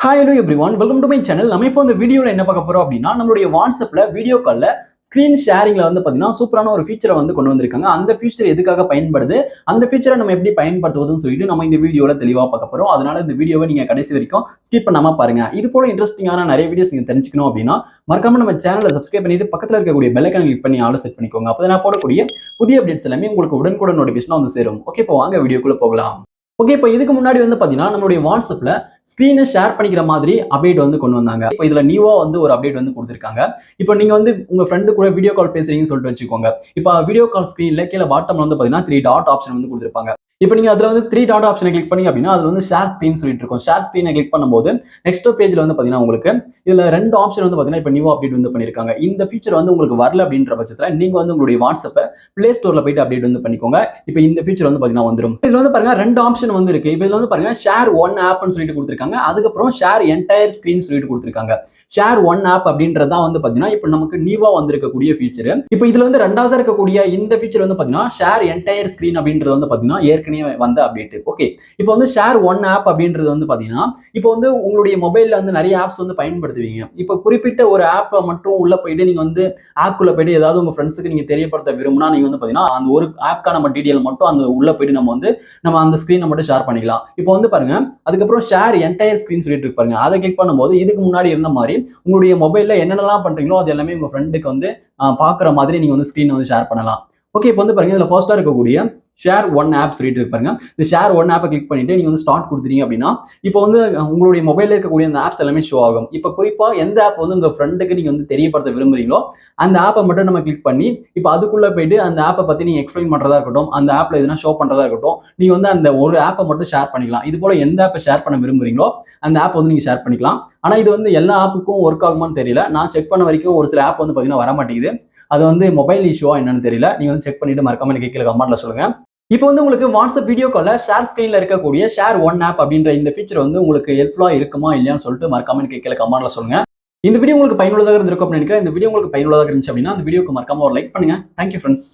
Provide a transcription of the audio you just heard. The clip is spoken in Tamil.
Hi hello everyone, welcome to my channel. நம்ம இப்போ இந்த வீடியோவில் என்ன பார்க்க போறோம் அப்படின்னா, நம்மளுடைய வாட்ஸ்அப்ல வீடியோ காலில் ஸ்க்ரீன் ஷேரிங்ல வந்து பார்த்தீங்கன்னா சூப்பரான ஒரு ஃபீச்சரை வந்து கொண்டு வந்திருக்காங்க. அந்த ஃபீச்சர் எதுக்காக பயன்படுது, அந்த ஃபீச்சரை நம்ம எப்படி பயன்படுத்துவதுன்னு சொல்லிட்டு நம்ம இந்த வீடியோவில் தெளிவாக பார்க்க போறோம். அதனால இந்த வீடியோவை நீங்க கடைசி வரைக்கும் ஸ்கிப் பண்ணாம பாருங்க. இது போல இன்ட்ரெஸ்டிங்கான நிறைய வீடியோஸ் நீங்க தெரிஞ்சுக்கணும் அப்படின்னா மறக்காம நம்ம சேனலை சப்ஸ்கிரைப் பண்ணிட்டு பக்கத்தில் இருக்கக்கூடிய பெல் ஐகானை கிளிக் பண்ணி ஆல் செட் பண்ணிக்கோங்க. அப்போ நான் போடக்கூடிய புதிய அப்டேட்ஸ் எல்லாமே உங்களுக்கு உடனுக்குடன் நோட்டிஃபிகேஷன் வந்து சேரும். ஓகே, இப்போ வாங்க வீடியோக்குள்ள போகலாம். ஓகே, இப்போ இதுக்கு முன்னாடி வந்து பாத்தீங்கன்னா நம்மளுடைய வாட்ஸ்அப்ல ஸ்கிரீனை ஷேர் பண்ணிக்கிற மாதிரி அப்டேட் வந்து கொண்டு வந்தாங்க. இப்போ இதுல நியூவா வந்து ஒரு அப்டேட் வந்து கொடுத்துருக்காங்க. இப்போ நீங்க வந்து உங்க ஃப்ரெண்டு கூட வீடியோ கால் பேசுறீங்கன்னு சொல்லிட்டு வச்சுக்கோங்க. இப்போ வீடியோ கால் ஸ்கிரீன்ல கீழே பாட்டம்ல வந்து பாத்தீங்கன்னா 3 டாட் ஆப்ஷன் வந்து கொடுத்துருப்பாங்க. இப்போ நீங்க அதுல வந்து 3 டாட் ஆப்ஷனை கிளிக் பண்ணி அப்படின்னா அதுல வந்து ஷேர் ஸ்கிரீன் சொல்லிட்டு இருக்கும். ஷேர் ஸ்கிரீனை கிளிக் பண்ணும்போது நெக்ஸ்ட் பேஜ்ல வந்து பாத்தீங்கன்னா உங்களுக்கு இதுல 2 ஆப்ஷன் வந்து பாத்தீங்கன்னா இப்போ நியூ அப்டேட் வந்து பண்ணிருக்காங்க. இந்த ஃபீச்சர் வந்து உங்களுக்கு வரல அப்படின்ற பட்சத்துல நீங்க வந்து உங்களுடைய வாட்ஸ்அப்பை பிளே ஸ்டோர்ல போயிட்டு அப்டேட் வந்து பண்ணிக்கோங்க. இப்போ இந்த ஃபீச்சர் வந்து பாத்தீங்கன்னா வந்துரும். இதுல வந்து பாருங்க 2 ஆப்ஷன் வந்து இருக்கு. இப்போ இதுல வந்து பாருங்க ஷேர் ஒன் ஆப்னு சொல்லிட்டு கொடுத்துருக்காங்க. அதுக்கப்புறம் ஷேர் என்டையர் ஸ்கிரீன் சொல்லிட்டு கொடுத்துருக்காங்க. ஷேர் ஒன் ஆப் அப்படின்றது தான் வந்து பாத்தீங்கன்னா இப்போ நமக்கு நியூவா வந்திருக்கக்கூடிய ஃபீச்சர். இப்போ இதுல வந்து ரெண்டாவதா இருக்கக்கூடிய இந்த ஃபீச்சர் வந்து பாத்தீங்கன்னா ஷேர் என்டையர் ஸ்கிரீன் அப்படின்றது வந்து பாத்தீங்கன்னா ஏற்கனவே வந்த அப்டேட். ஓகே, இப்போ வந்து ஷேர் ஒன் ஆப் அப்படின்றது வந்து பாத்தீங்கன்னா இப்போ வந்து உங்களுடைய மொபைல்ல வந்து நிறைய ஆப்ஸ் வந்து பயன்படுத்துவீங்க. இப்போ குறிப்பிட்ட ஒரு ஆப்பை மட்டும் உள்ள போயிட்டு நீங்க வந்து ஆப்குள்ள போயிட்டு ஏதாவது உங்க ஃப்ரெண்ட்ஸுக்கு நீங்க தெரியப்படுத்த விரும்புனா நீங்க வந்து பாத்தீங்கன்னா அந்த ஒரு ஆப்க்கான நம்ம டீடைல் மட்டும் அந்த உள்ள போயிட்டு நம்ம அந்த ஸ்கிரீனை மட்டும் ஷேர் பண்ணிக்கலாம். இப்போ வந்து பாருங்க அதுக்கப்புறம் ஷேர் என்டையர் ஸ்கிரீன் சொல்லிட்டு இருக்கு பாருங்க. அதை கிளிக் பண்ணும்போது இதுக்கு முன்னாடி இருந்த மாதிரி உங்களுடைய மொபைல்ல என்னென்னலாம் பண்றீங்களோ அது எல்லாமே உங்க ஃப்ரெண்டுக்கு வந்து பாக்குற மாதிரி நீங்க வந்து ஸ்கிரீன் வந்து ஷேர் பண்ணலாம். ஓகே, இப்போ வந்து பாருங்க இதுல ஃபர்ஸ்டா இருக்கக்கூடிய ஷேர் ஒன் ஆப் சொல்லிட்டு இருப்பாங்க. இந்த ஷேர் ஒன் ஆப்பை கிளிக் பண்ணிட்டு நீங்க வந்து ஸ்டார்ட் கொடுத்துட்டீங்க அப்படின்னா இப்போ வந்து உங்களுடைய மொபைல்ல இருக்கக்கூடிய அந்த ஆப்ஸ் எல்லாமே ஷோ ஆகும். இப்போ குறிப்பா எந்த ஆப் வந்து உங்க ஃப்ரெண்டுக்கு நீங்க வந்து தெரியப்படுத்த விரும்புறீங்களோ அந்த ஆப்பை மட்டும் நம்ம கிளிக் பண்ணி இப்போ அதுக்குள்ள போயிட்டு அந்த ஆப்பை பத்தி நீங்க எக்ஸ்பிளைன் பண்றதா இருக்கட்டும், அந்த ஆப்ல எதுனா ஷோ பண்றதா இருக்கட்டும், நீங்க வந்து அந்த ஒரு ஆப்பை மட்டும் ஷேர் பண்ணிக்கலாம். இது போல எந்த ஆப்பை ஷேர் பண்ண விரும்புறீங்களோ அந்த ஆப் வந்து நீங்க ஷேர் பண்ணிக்கலாம். ஆனா இது வந்து எல்லா ஆப்புக்கும் ஒர்க் ஆகுமான்னு தெரியல. நான் செக் பண்ண வரைக்கும் ஒரு சில ஆப் வந்து பாத்தீங்கன்னா வர மாட்டேங்குது. அது வந்து மொபைல் இஷ்யூவா என்னன்னு தெரியல. நீங்க வந்து செக் பண்ணிட்டு மறக்காம எனக்கு கீழே கமெண்ட்ல சொல்லுங்க. இப்போ வந்து உங்களுக்கு வாட்ஸ்அப் வீடியோ கால்ல ஷேர் ஸ்கிரீன்ல இருக்கக்கூடிய ஷேர் ஒன் ஆப் அப்படின்ற இந்த ஃபீச்சர் வந்து உங்களுக்கு ஹெல்ப்ஃபுல்லா இருக்குமா இல்லையான்னு சொல்லிட்டு மறக்காம எனக்கு கீழே கமெண்ட்ல சொல்லுங்க. இந்த வீடியோ உங்களுக்கு பயனுள்ளதாக இருந்திருக்கும் அப்படின்னு நினைக்கிறேன். இந்த வீடியோ உங்களுக்கு பயனுள்ளதாக இருந்துச்சு அப்படின்னா அந்த வீடியோக்கு மறக்காம ஒரு லைக் பண்ணுங்க. Thank you friends.